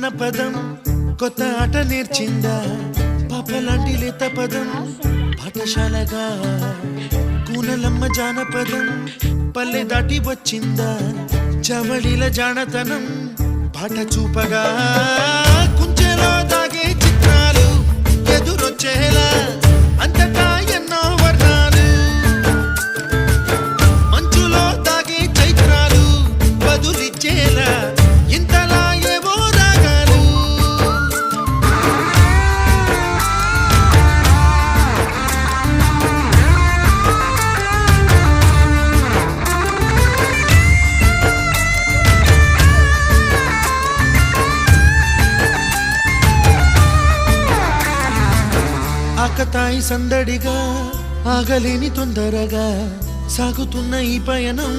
జానపదం కొత్త ఆట నేర్చిందా పాపలాంటి లేత పదం పాఠశాలగా కూనలమ్మ జానపదం పల్లె దాటి వచ్చిందా చవళిల జానతనం పాట చూపగా కుంచెలో దాగే చిత్రాలు ఎదురొచ్చేలా అంతటా ఎన్నో వర్ణాలు మంచులో దాగే చైత్రాలు బదులిచ్చేలా ఇంతలా ఏవో రాగాలు ఆకతాయి సందడిగా ఆగలేని తొందరగా సాగుతున్న ఈ పయనం